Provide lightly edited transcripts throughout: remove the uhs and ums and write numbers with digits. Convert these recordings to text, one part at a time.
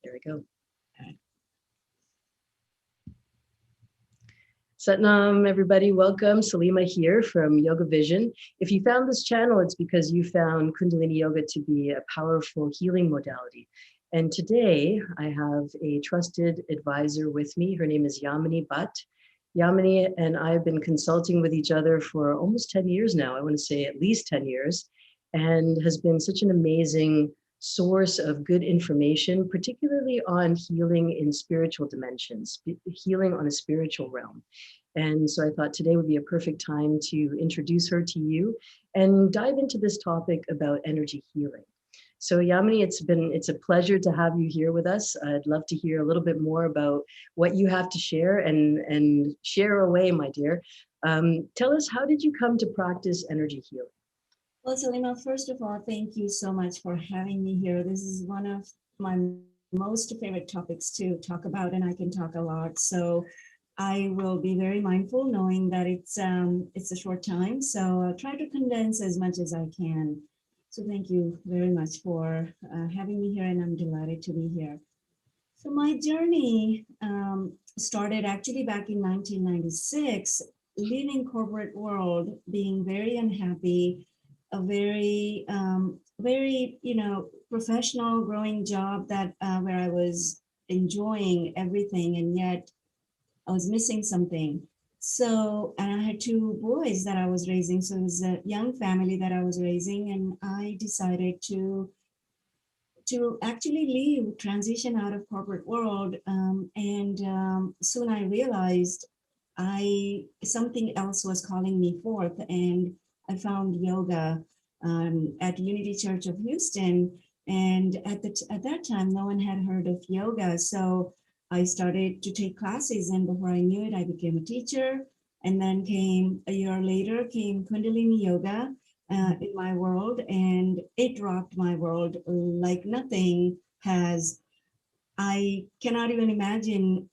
There we go. Satnam, everybody, welcome. Salima here from YogaVision. If you found this channel, it's because you found Kundalini Yoga to be a powerful healing modality. And today I have a trusted advisor with me. Her name is Yamini Bhatt. Yamini and I have been consulting with each other for almost 10 years now. I want to say at least 10 years, and has been such an amazing source of good information, particularly on healing in spiritual dimensions, healing on a spiritual realm. And so I thought today would be a perfect time to introduce her to you and dive into this topic about energy healing. So Yamini, it's a pleasure to have you here with us. I'd love to hear a little bit more about what you have to share, and share away, my dear. Tell us, how did you come to practice energy healing? Well, Salima, first of all, thank you so much for having me here. This is one of my most favorite topics to talk about, and I can talk a lot. So I will be very mindful, knowing that it's a short time. So I'll try to condense as much as I can. So thank you very much for having me here, and I'm delighted to be here. So my journey started actually back in 1996, leaving corporate world, being very unhappy, a very professional, growing job that where I was enjoying everything, and yet I was missing something. So, and I had two boys that I was raising. So it was a young family that I was raising, and I decided to actually leave, transition out of corporate world. And soon I realized something else was calling me forth, and I found yoga at Unity Church of Houston. And at that time, no one had heard of yoga. So I started to take classes, and before I knew it, I became a teacher. And then a year later, came Kundalini Yoga in my world, and it rocked my world like nothing has. I cannot even imagine,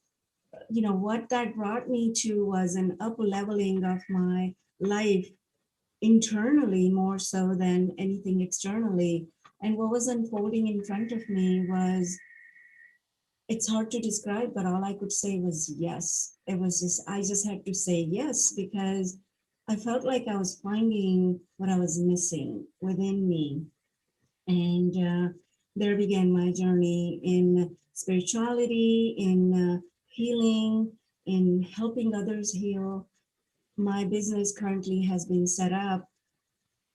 what that brought me to was an up leveling of my life internally more so than anything externally. And what was unfolding in front of me was, it's hard to describe, but all I could say was yes. It was just, I just had to say yes, because I felt like I was finding what I was missing within me. And there began my journey in spirituality, in healing, in helping others heal. My business currently has been set up.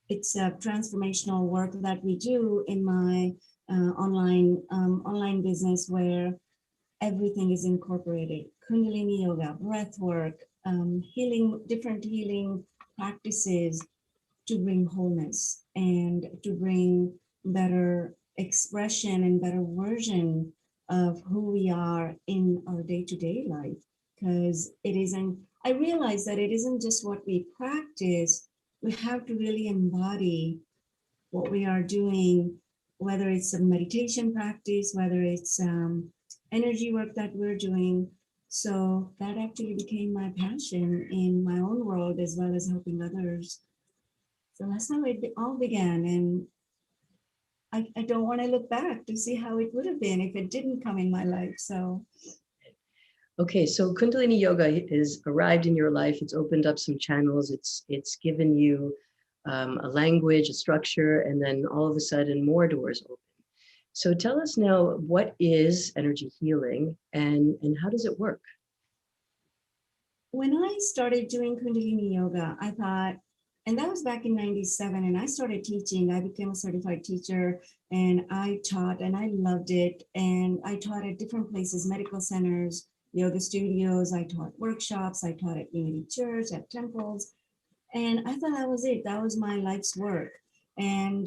It's a transformational work that we do in my online business, where everything is incorporated: Kundalini Yoga, breath work, different healing practices to bring wholeness and to bring better expression and better version of who we are in our day-to-day life. Because I realize that it isn't just what we practice, we have to really embody what we are doing, whether it's a meditation practice, whether it's energy work that we're doing. So that actually became my passion in my own world, as well as helping others. So that's how it all began. And I don't want to look back to see how it would have been if it didn't come in my life. So Okay, so Kundalini Yoga has arrived in your life. It's opened up some channels. It's given you a language, a structure, and then all of a sudden more doors open. So tell us now, what is energy healing, and how does it work? when I started doing Kundalini Yoga, I thought, and that was back in 97, and I started teaching. I became a certified teacher, and I taught, and I loved it. And I taught at different places, medical centers, yoga studios. I taught workshops. I taught at Unity Church, at temples. And I thought that was it. That was my life's work. And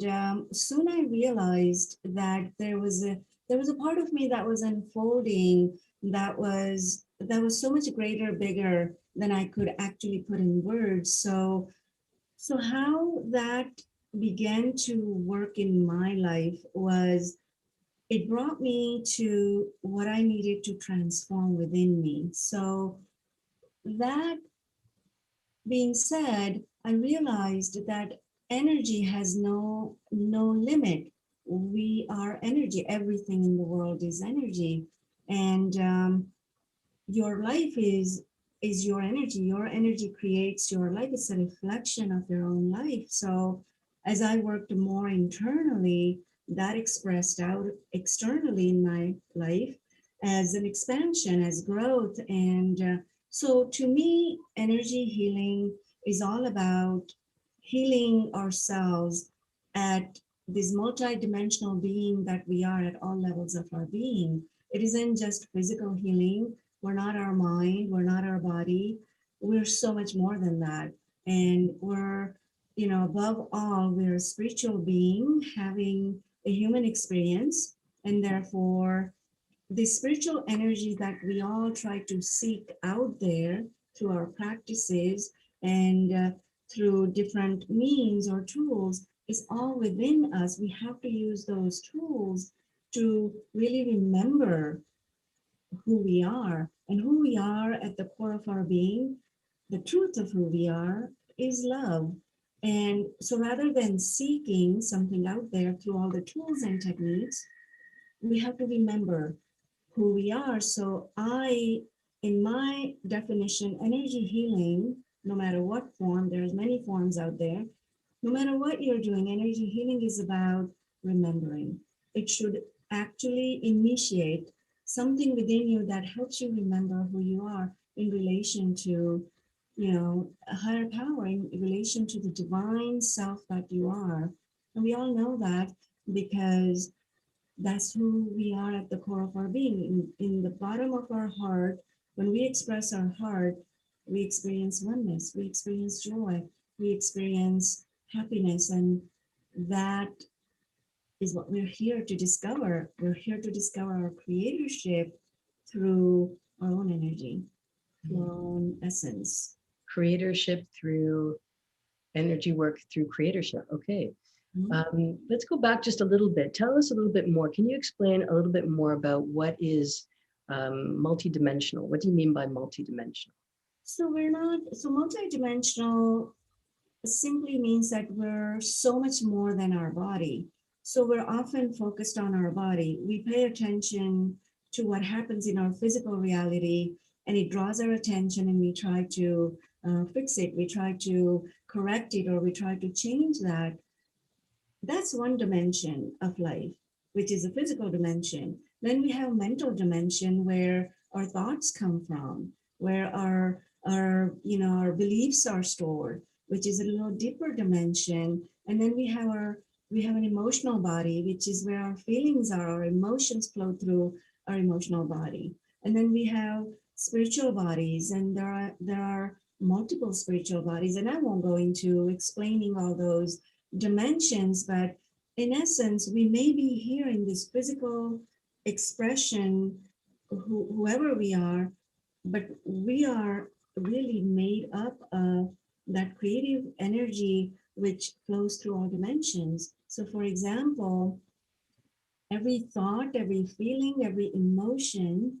soon I realized that there was a part of me that was unfolding, that was so much greater, bigger than I could actually put in words. So how that began to work in my life was, it brought me to what I needed to transform within me. So that being said, I realized that energy has no limit. we are energy. Everything in the world is energy. And your life is your energy. Your energy creates your life. It's a reflection of your own life. So as I worked more internally, that expressed out externally in my life as an expansion, as growth. And so to me, energy healing is all about healing ourselves at this multidimensional being that we are at all levels of our being. It isn't just physical healing. We're not our mind, we're not our body. We're so much more than that. And we're, above all, we're a spiritual being having a human experience. And therefore, the spiritual energy that we all try to seek out there through our practices and through different means or tools is all within us. We have to use those tools to really remember who we are, and who we are at the core of our being. The truth of who we are is love. And so rather than seeking something out there through all the tools and techniques, we have to remember who we are. So in my definition, energy healing, no matter what form, there's many forms out there, no matter what you're doing, energy healing is about remembering. It should actually initiate something within you that helps you remember who you are in relation to, a higher power, in relation to the divine self that you are. And we all know that because that's who we are at the core of our being. In the bottom of our heart, when we express our heart, we experience oneness, we experience joy, we experience happiness. And that is what we're here to discover. We're here to discover our creatorship through our own energy, through our own essence. Creatorship through energy work through creatorship. Okay. Let's go back just a little bit. Tell us a little bit more. Can you explain a little bit more about what is multidimensional? What do you mean by multidimensional? So multidimensional simply means that we're so much more than our body. So we're often focused on our body. We pay attention to what happens in our physical reality, and it draws our attention, and we try to fix it. We try to correct it, or we try to change that. That's one dimension of life, which is a physical dimension. Then we have mental dimension, where our thoughts come from, where our beliefs are stored, which is a little deeper dimension. And then we have an emotional body, which is where our feelings are, our emotions flow through our emotional body. And then we have spiritual bodies, and there are multiple spiritual bodies. And I won't go into explaining all those dimensions, but in essence, we may be here in this physical expression, whoever we are, but we are really made up of that creative energy which flows through all dimensions. So for example, every thought, every feeling, every emotion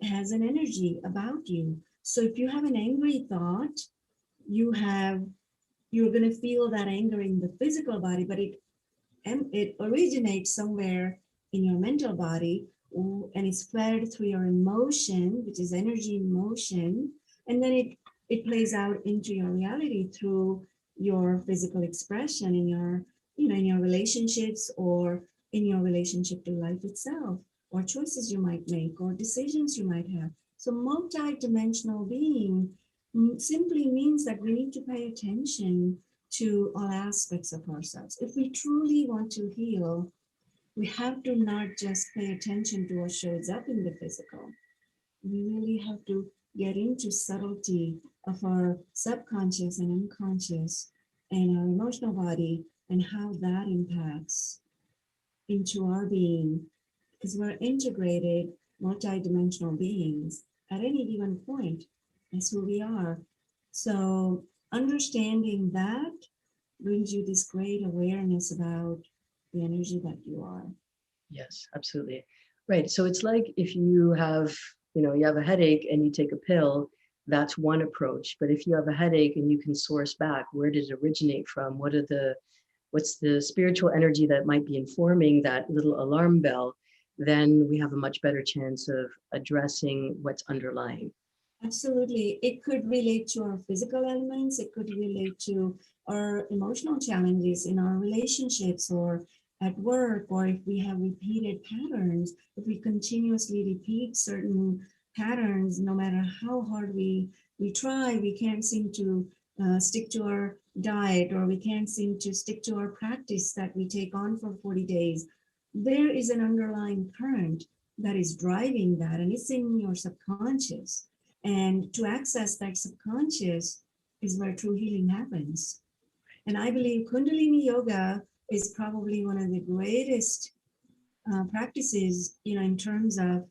has an energy about you. So if you have an angry thought, you're going to feel that anger in the physical body, but it originates somewhere in your mental body, and it's fed through your emotion, which is energy in motion, and then it plays out into your reality through your physical expression in your relationships, or in your relationship to life itself, or choices you might make, or decisions you might have. So multi-dimensional being simply means that we need to pay attention to all aspects of ourselves. If we truly want to heal, we have to not just pay attention to what shows up in the physical. We really have to get into subtlety of our subconscious and unconscious and our emotional body, and how that impacts into our being, because we're integrated multidimensional beings at any given point. That's who we are. So understanding that brings you this great awareness about the energy that you are. Yes, absolutely. Right. So it's like if you have, you have a headache and you take a pill, that's one approach. But if you have a headache and you can source back, where did it originate from? What are the what's the spiritual energy that might be informing that little alarm bell, then we have a much better chance of addressing what's underlying. Absolutely. It could relate to our physical elements. It could relate to our emotional challenges in our relationships or at work, or if we have repeated patterns, if we continuously repeat certain patterns, no matter how hard we try, we can't seem to stick to our diet, or we can't seem to stick to our practice that we take on for 40 days. There is an underlying current that is driving that, and it's in your subconscious. And to access that subconscious is where true healing happens. And I believe Kundalini Yoga is probably one of the greatest practices, in terms of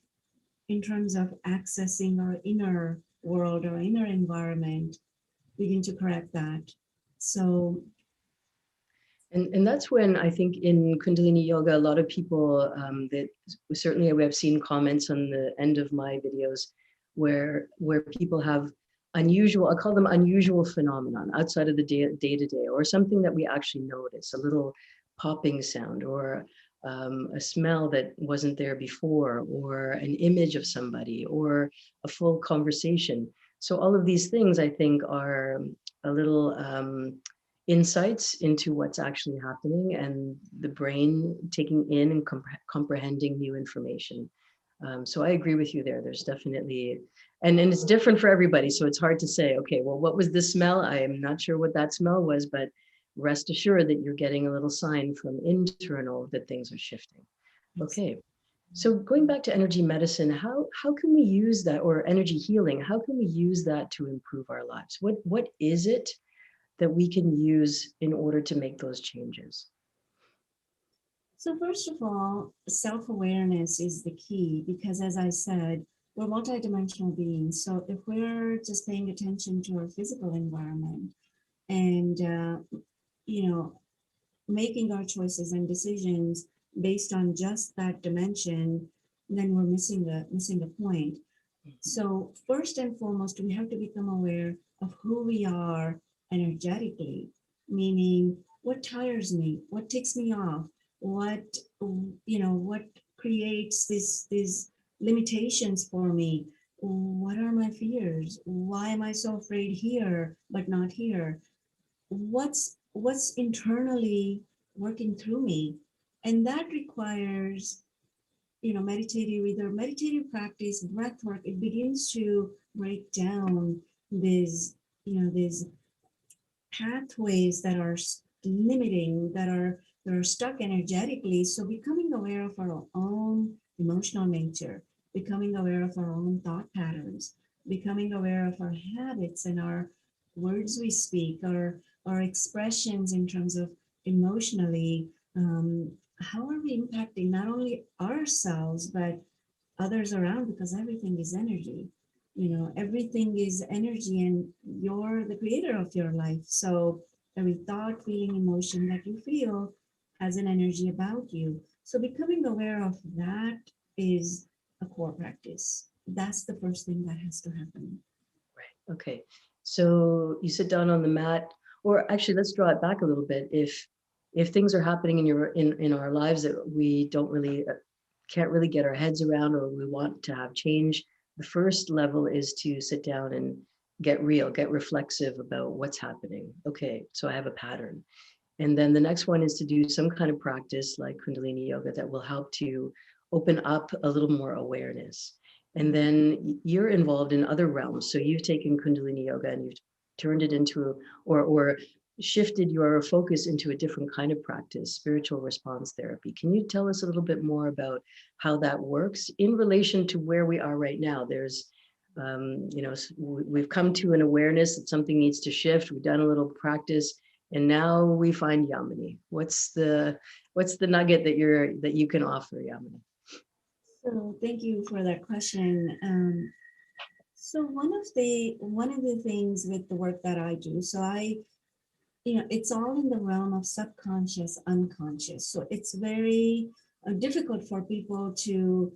accessing our inner world or inner environment, begin to correct that. So, and that's when I think in Kundalini Yoga, a lot of people that certainly I've seen comments on the end of my videos where people have unusual, I call them unusual phenomenon outside of the day to day, or something that we actually notice, a little popping sound, or a smell that wasn't there before, or an image of somebody, or a full conversation. So all of these things I think are a little insights into what's actually happening, and the brain taking in and comprehending new information. So I agree with you there. There's definitely, and it's different for everybody. So it's hard to say, okay, well, what was the smell? I am not sure what that smell was, but rest assured that you're getting a little sign from internal that things are shifting. Okay. So going back to energy medicine, how can we use that, or energy healing? How can we use that to improve our lives? What is it that we can use in order to make those changes? so first of all, self-awareness is the key, because as I said, we're multidimensional beings. So if we're just paying attention to our physical environment and you know making our choices and decisions based on just that dimension, then we're missing the point. So first and foremost, we have to become aware of who we are energetically, meaning what tires me, what ticks me off, what what creates these limitations for me. What are my fears? Why am I so afraid here but not here? What's internally working through me? And that requires meditative practice, breath work. It begins to break down these pathways that are limiting, that are stuck energetically. So becoming aware of our own emotional nature, becoming aware of our own thought patterns, becoming aware of our habits and our words we speak, our expressions in terms of emotionally. How are we impacting not only ourselves but others around? Because everything is energy. Everything is energy, and you're the creator of your life. So every thought, feeling, emotion that you feel has an energy about you. So becoming aware of that is a core practice. That's the first thing that has to happen. Right. Okay. So you sit down on the mat, or actually, let's draw it back a little bit. If things are happening in our lives that we don't really can't really get our heads around, or we want to have change, the first level is to sit down and get real, get reflexive about what's happening. Okay, so I have a pattern. And then the next one is to do some kind of practice like Kundalini Yoga that will help to open up a little more awareness. And then you're involved in other realms. So you've taken Kundalini Yoga and you've turned it into, or shifted your focus into a different kind of practice, spiritual response therapy. Can you tell us a little bit more about how that works in relation to where we are right now? There's, we've come to an awareness that something needs to shift. We've done a little practice, and now we find Yamini. What's the nugget that you can offer, Yamini? So thank you for that question. So one of the things with the work that I do, so it's all in the realm of subconscious, unconscious. So it's very difficult for people to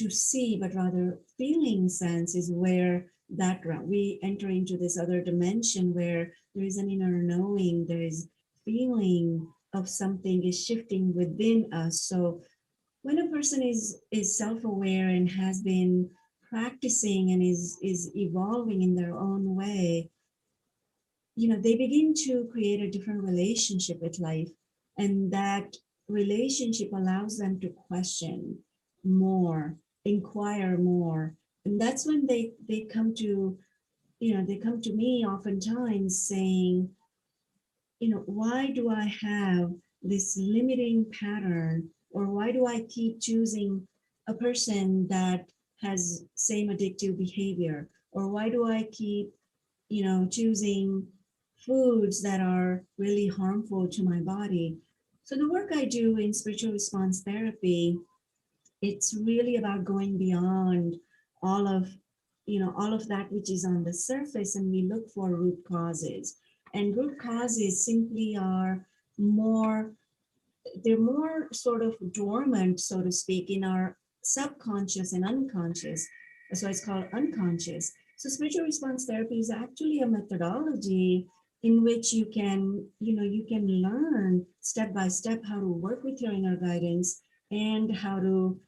see, but rather feeling sense is where that realm, we enter into this other dimension where there is an inner knowing, there is feeling, of something is shifting within us. So when a person is self-aware and has been practicing and is evolving in their own way, they begin to create a different relationship with life. And that relationship allows them to question more, inquire more. And that's when they come to, they come to me oftentimes saying, why do I have this limiting pattern? Or why do I keep choosing a person that has same addictive behavior? Or why do I keep, choosing foods that are really harmful to my body? So the work I do in spiritual response therapy, it's really about going beyond all of all of that which is on the surface, and we look for root causes. And root causes simply are more, they're more sort of dormant, so to speak, in our subconscious and unconscious. So it's called unconscious. So spiritual response therapy is actually a methodology in which you can, you can learn step by step how to work with your inner guidance, and how to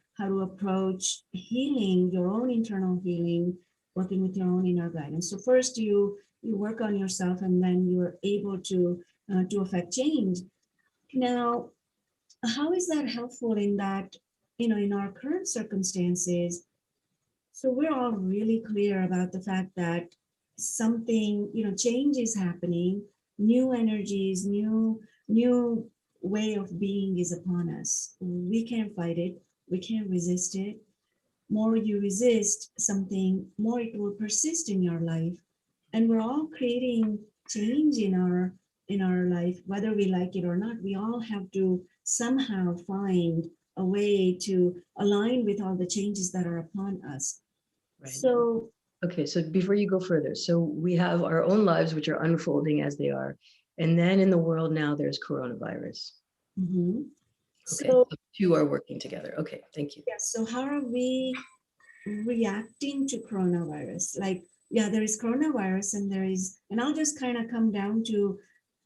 approach healing, your own internal healing, working with your own inner guidance. So first you work on yourself, and then you're able to affect change. Now, how is that helpful in that, in our current circumstances? So we're all really clear about the fact that something, change is happening, new energies, new way of being is upon us. We can't fight it, we can't resist it. More you resist something, more it will persist in your life. And we're all creating change in our life, whether we like it or not. We all have to somehow find a way to align with all the changes that are upon us. Right. So okay, so before you go further, so we have our own lives which are unfolding as they are, and then in the world now there's coronavirus. mhm. Okay, So the two are working together. Okay, thank you. yeah, so how are we reacting to coronavirus? Like, yeah, there is coronavirus, and and I'll just kind of come down to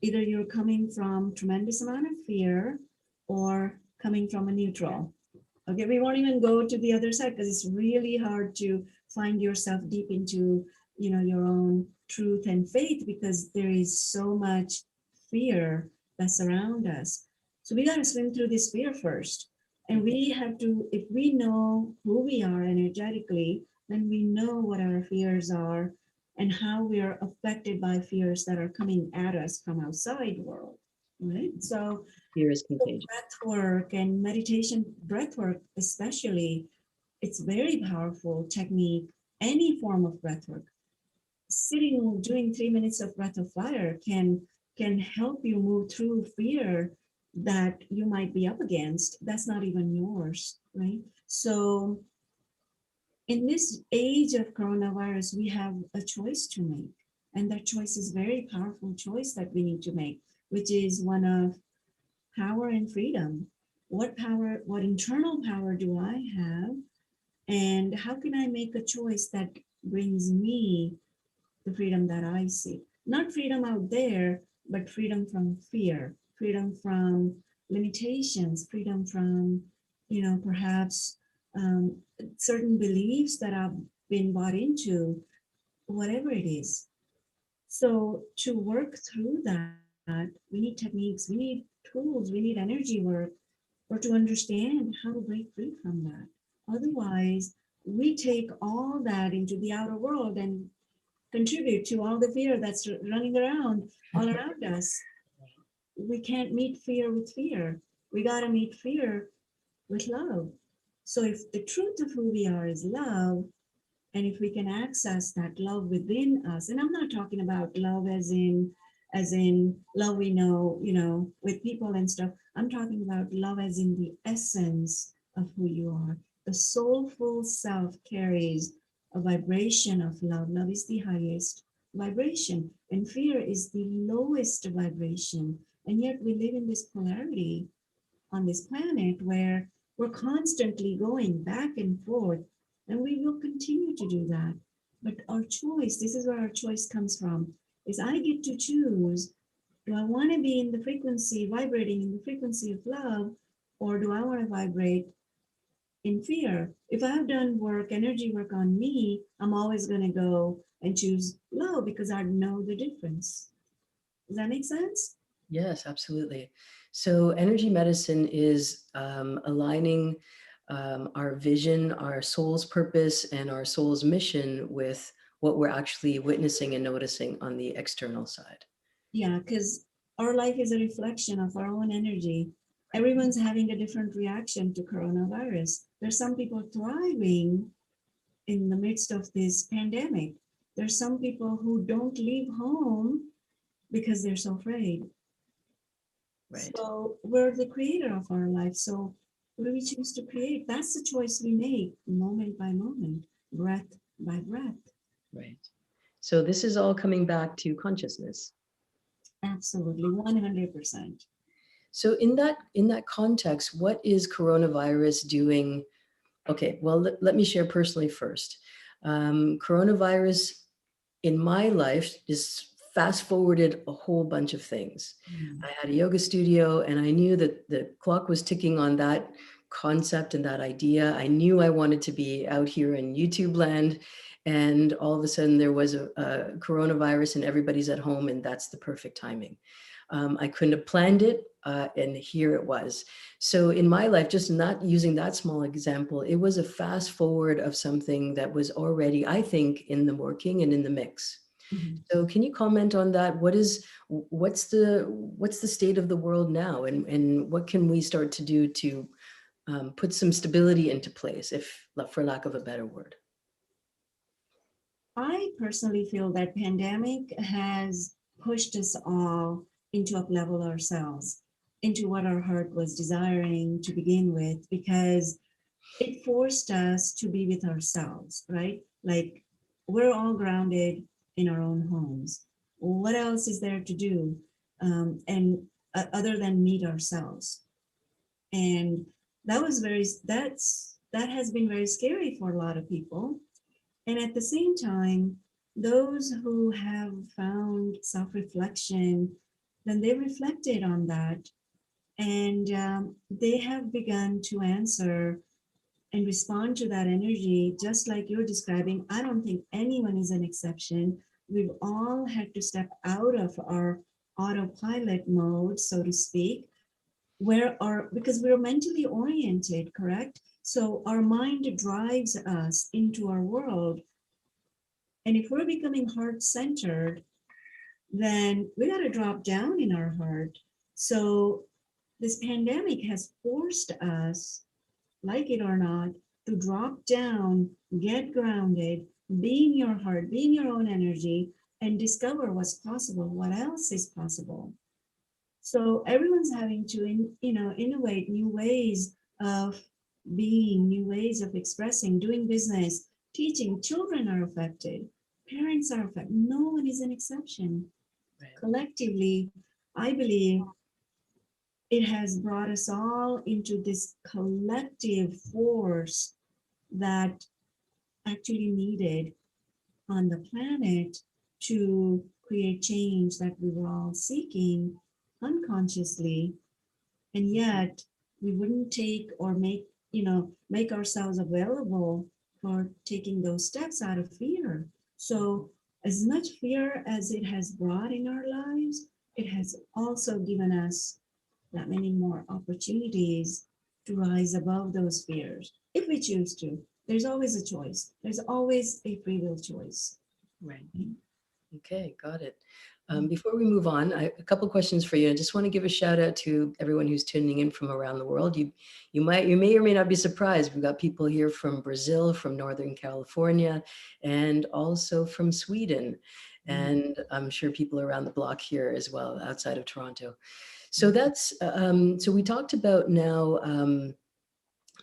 either you're coming from tremendous amount of fear or coming from a neutral. Okay, we won't even go to the other side because it's really hard to find yourself deep into, your own truth and faith, because there is so much fear that's around us. So we got to swim through this fear first. And we have to, if we know who we are energetically, then we know what our fears are and how we are affected by fears that are coming at us from outside world. Right? So Fear is contagious. breath work and meditation, breath work especially, it's very powerful technique. Any form of breath work, sitting doing 3 minutes of breath of fire can help you move through fear that you might be up against that's not even yours, right? So in this age of coronavirus, we have a choice to make, and that choice is very powerful choice that we need to make, which is one of power and freedom. What power, what internal power do I have? And how can I make a choice that brings me the freedom that I seek? Not freedom out there, but freedom from fear, freedom from limitations, freedom from, perhaps certain beliefs that I've been bought into, whatever it is. So to work through that, we need techniques, we need tools, we need energy work, or to understand how to break free from that. Otherwise, we take all that into the outer world and contribute to all the fear that's running around all around us. We can't meet fear with fear. We got to meet fear with love. So if the truth of who we are is love, and if we can access that love within us, and I'm not talking about love as in love we know, with people and stuff. I'm talking about love as in the essence of who you are. The soulful self carries a vibration of love. Love is the highest vibration, and fear is the lowest vibration. And yet we live in this polarity on this planet where we're constantly going back and forth, and we will continue to do that. But our choice, this is where our choice comes from, is I get to choose Do I want to be in the frequency, vibrating in the frequency of love, or do I want to vibrate in fear? If I've done work, energy work on me, I'm always going to go and choose love because I know the difference. Does that make sense? Yes, absolutely. So energy medicine is aligning our vision, our soul's purpose, and our soul's mission with what we're actually witnessing and noticing on the external side. Yeah, because our life is a reflection of our own energy. Everyone's having a different reaction to coronavirus. There's some people thriving in the midst of this pandemic. There's some people who don't leave home because they're so afraid. Right. So we're the creator of our life. So what do we choose to create? That's the choice we make moment by moment, breath by breath. Right. So this is all coming back to consciousness. Absolutely, 100%. So in that context, what is coronavirus doing? Okay, well, let me share personally first. Coronavirus in my life is fast forwarded a whole bunch of things. I had a yoga studio and I knew that the clock was ticking on that concept and that idea. I knew I wanted to be out here in YouTube land. And all of a sudden there was a coronavirus and everybody's at home and that's the perfect timing. I couldn't have planned it, and here it was. So in my life, just not using that small example, it was a fast forward of something that was already, I think, in the working and in the mix. Mhm. So can you comment on that? What's the state of the world now, and what can we start to do to put some stability into place, if for lack of a better word? I personally feel that pandemic has pushed us all into up level ourselves, into what our heart was desiring to begin with, because it forced us to be with ourselves, right? Like we're all grounded in our own homes. What else is there to do? And other than meet ourselves. And that has been very scary for a lot of people. And at the same time, those who have found self-reflection, then they reflected on that, and they have begun to answer and respond to that energy, just like you're describing. I don't think anyone is an exception. We've all had to step out of our autopilot mode, so to speak, because we're mentally oriented, correct? So our mind drives us into our world. And if we're becoming heart centered, then we got to drop down in our heart. So this pandemic has forced us, like it or not, to drop down, get grounded, be in your heart, be in your own energy, and discover what's possible, what else is possible. So everyone's having to, innovate new ways of being, new ways of expressing, doing business, teaching. Children are affected, parents are affected. No one is an exception. Right. Collectively, I believe it has brought us all into this collective force that actually needed on the planet to create change that we were all seeking unconsciously. And yet we wouldn't take or make ourselves available for taking those steps out of fear. So as much fear as it has brought in our lives, it has also given us that many more opportunities to rise above those fears if we choose to. There's always a choice. There's always a free will choice. Right. Okay, got it. Before we move on, a couple questions for you. I just want to give a shout out to everyone who's tuning in from around the world. You may or may not be surprised. We've got people here from Brazil, from Northern California, and also from Sweden. And I'm sure people around the block here as well, outside of Toronto. So so we talked about now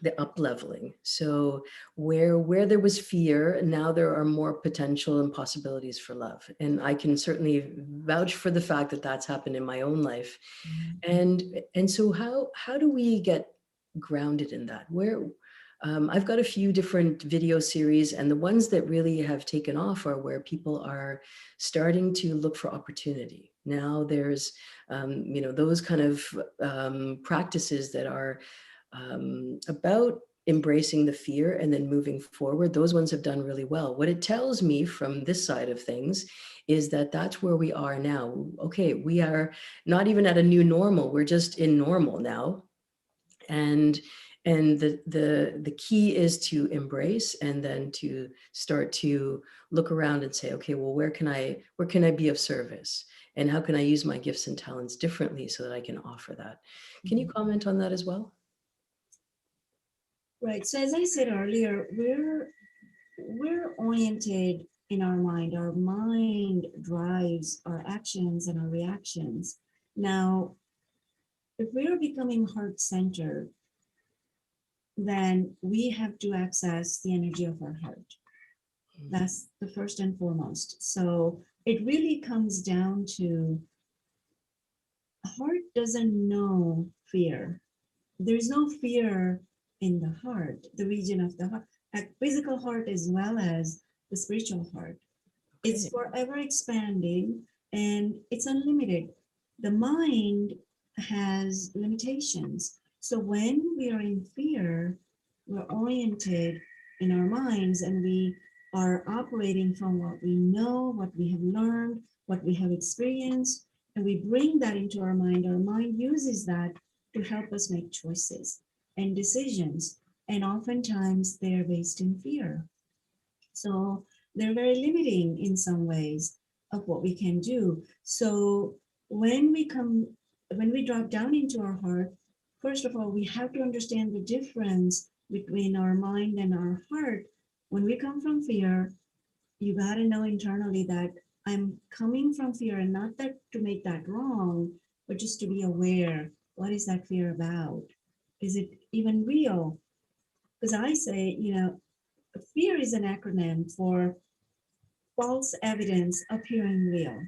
the up leveling. So where there was fear, now there are more potential and possibilities for love. And I can certainly vouch for the fact that that's happened in my own life. And so how do we get grounded in that? I've got a few different video series, and the ones that really have taken off are where people are starting to look for opportunity. Now there's, those kind of practices that are about embracing the fear and then moving forward. Those ones have done really well. What it tells me from this side of things is that that's where we are now. Okay, we are not even at a new normal. We're just in normal now. And the key is to embrace and then to start to look around and say, okay, well, where can I be of service? And how can I use my gifts and talents differently so that I can offer that? Can you comment on that as well? Right. So as I said earlier, we're oriented in our mind. Our mind drives our actions and our reactions. Now, if we're becoming heart-centered, then we have to access the energy of our heart. That's the first and foremost. So it really comes down to heart doesn't know fear. There's no fear in the heart, the region of the heart, like physical heart as well as the spiritual heart. Okay. It's forever expanding and it's unlimited. The mind has limitations. So when we are in fear, we're oriented in our minds and we are operating from what we know, what we have learned, what we have experienced, and we bring that into our mind. Our mind uses that to help us make choices and decisions. And oftentimes they're based in fear. So they're very limiting in some ways of what we can do. So when we drop down into our heart, first of all, we have to understand the difference between our mind and our heart. When we come from fear, you got to know internally that I'm coming from fear, and not that to make that wrong, but just to be aware. What is that fear about? Is it even real? Because I say, fear is an acronym for false evidence appearing real.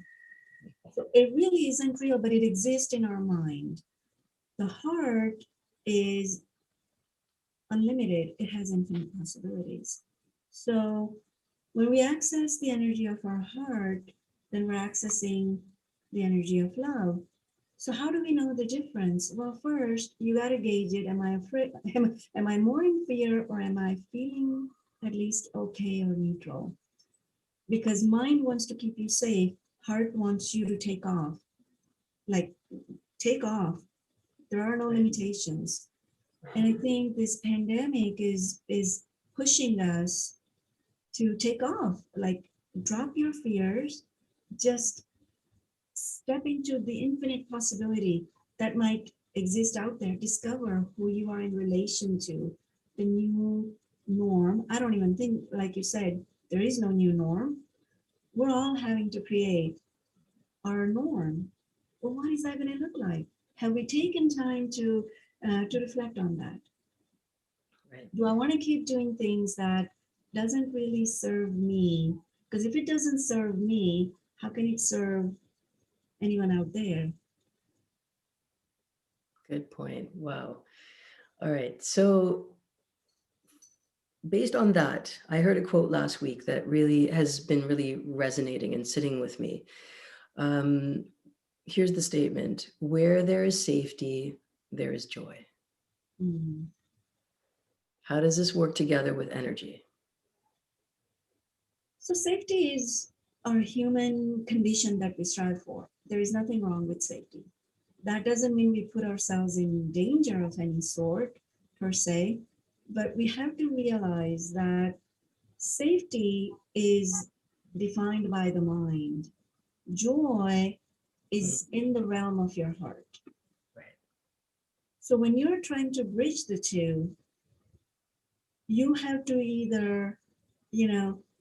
So it really isn't real, but it exists in our mind. The heart is unlimited, it has infinite possibilities. So when we access the energy of our heart, then we're accessing the energy of love. So how do we know the difference? Well, first, you got to gauge it. Am I afraid? Am I more in fear, or am I feeling at least okay or neutral? Because mind wants to keep you safe. Heart wants you to take off. Like, take off. There are no limitations. And I think this pandemic is pushing us to take off. Like, drop your fears. Just step into the infinite possibility that might exist out there. Discover who you are in relation to the new norm. I don't even think, like you said, there is no new norm. We're all having to create our norm. Well, what is that going to look like? Have we taken time to reflect on that? Right. Do I want to keep doing things that doesn't really serve me? Because if it doesn't serve me, how can it serve anyone out there? Good point. Wow. All right. So based on that, I heard a quote last week that really has been really resonating and sitting with me. Here's the statement: where there is safety, there is joy. Mm-hmm. How does this work together with energy? So safety is our human condition that we strive for. There is nothing wrong with safety. That doesn't mean we put ourselves in danger of any sort per se, but we have to realize that safety is defined by the mind. Joy is in the realm of your heart. Right. So when you're trying to bridge the two, you have to either,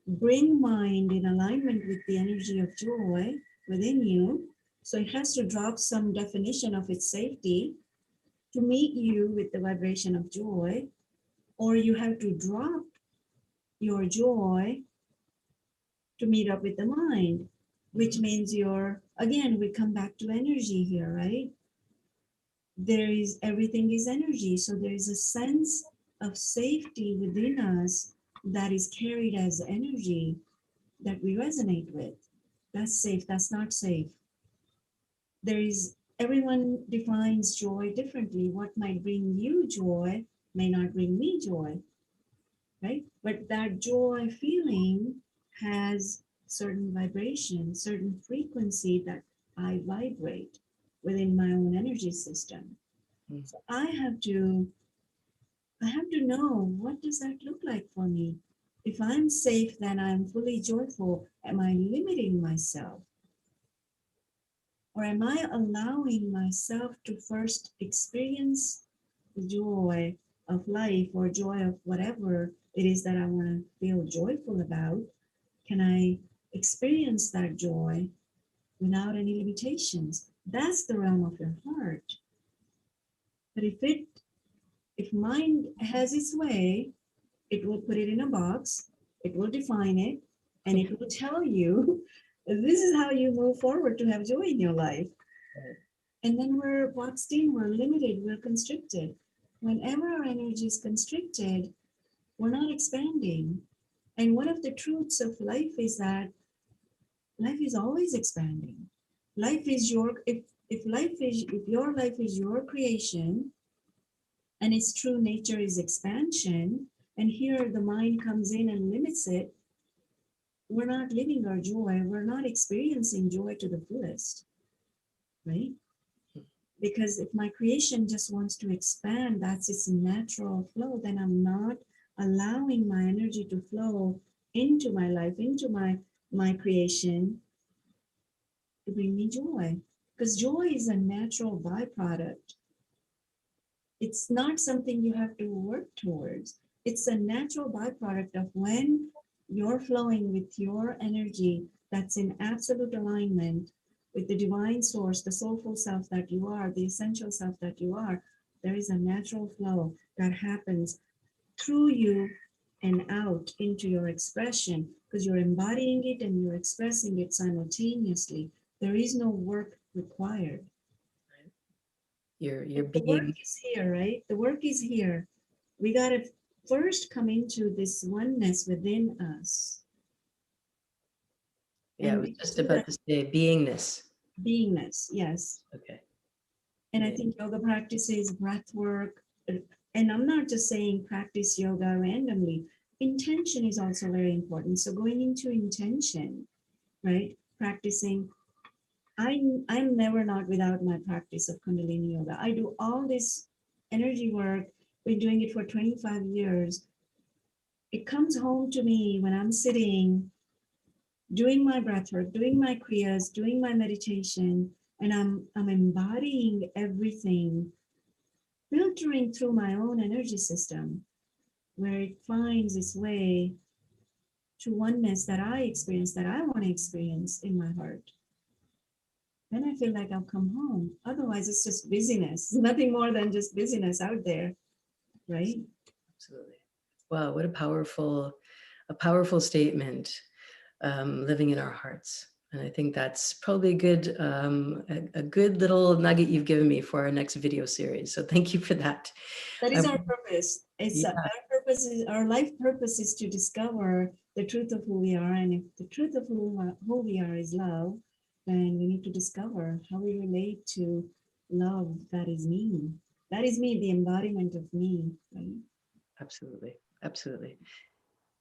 bring mind in alignment with the energy of joy within you. So it has to drop some definition of its safety to meet you with the vibration of joy, or you have to drop your joy to meet up with the mind, which means again, we come back to energy here, right? Everything is energy. So there is a sense of safety within us that is carried as energy that we resonate with. That's safe, that's not safe. everyone defines joy differently. What might bring you joy may not bring me joy, right? But that joy feeling has certain vibration, certain frequency that I vibrate within my own energy system. Mm. So I have to know, what does that look like for me? If I'm safe, then I'm fully joyful. Am I limiting myself? Or am I allowing myself to first experience the joy of life or joy of whatever it is that I want to feel joyful about? Can I experience that joy without any limitations? That's the realm of your heart. But if mind has its way, it will put it in a box, it will define it, and it will tell you this is how you move forward to have joy in your life. And then we're boxed in, we're limited, we're constricted. Whenever our energy is constricted, we're not expanding. And one of the truths of life is that life is always expanding. Life is if your life is your creation and its true nature is expansion, and here the mind comes in and limits it, we're not living our joy, we're not experiencing joy to the fullest, right? Because if my creation just wants to expand, that's its natural flow, then I'm not allowing my energy to flow into my life, into my creation to bring me joy. Because joy is a natural byproduct. It's not something you have to work towards. It's a natural byproduct of when you're flowing with your energy that's in absolute alignment with the divine source, the soulful self that you are, the essential self that you are. There is a natural flow that happens through you and out into your expression, because you're embodying it and you're expressing it simultaneously. There is no work required. You're The work being, is here, right? The work is here. We got to first come into this oneness within us. yeah, I And was we just do about that to say beingness. beingness, yes. Okay. And I Yeah. think yoga practices, breath work, and I'm not just saying practice yoga randomly. Intention is also very important. So going into intention, right? Practicing. I'm never not without my practice of Kundalini Yoga. I do all this energy work, been doing it for 25 years. It comes home to me when I'm sitting, doing my breath work, doing my kriyas, doing my meditation, and I'm embodying everything, filtering through my own energy system, where it finds its way to oneness that I experience, that I want to experience in my heart. Then I feel like I'll come home. Otherwise, it's just busyness, nothing more than just busyness out there, right? Absolutely. Wow, what a powerful statement. Living in our hearts, and I think that's probably a good little nugget you've given me for our next video series. So thank you for that. That is our purpose. Yeah, Our life purpose is to discover the truth of who we are. And if the truth of who we are is love, then we need to discover how we relate to love that is me. That is me, the embodiment of me, right? absolutely, absolutely.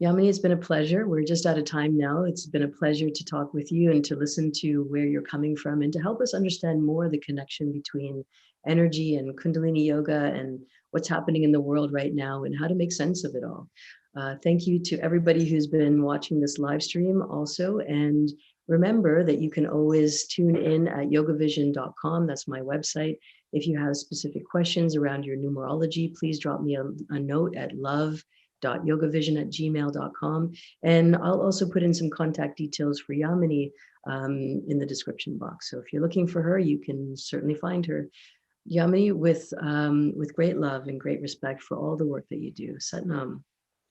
Yamini, it's been a pleasure. We're just out of time now. It's been a pleasure to talk with you and to listen to where you're coming from and to help us understand more the connection between energy and Kundalini Yoga and what's happening in the world right now and how to make sense of it all. Thank you to everybody who's been watching this live stream also. And remember that you can always tune in at yogavision.com. That's my website. If you have specific questions around your numerology, please drop me a note at love.yogavision@gmail.com. And I'll also put in some contact details for Yamini in the description box. So if you're looking for her, you can certainly find her. Yamini, with great love and great respect for all the work that you do. Satnam.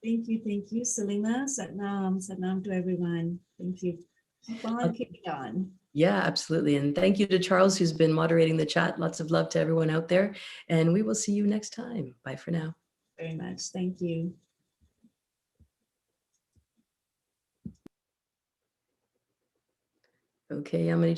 Thank you, Salima. Satnam to everyone. Thank you. Keep on keeping on. Yeah, absolutely. And thank you to Charles, who's been moderating the chat. Lots of love to everyone out there. And we will see you next time. Bye for now. Very much. Thank you. Okay, Yamini,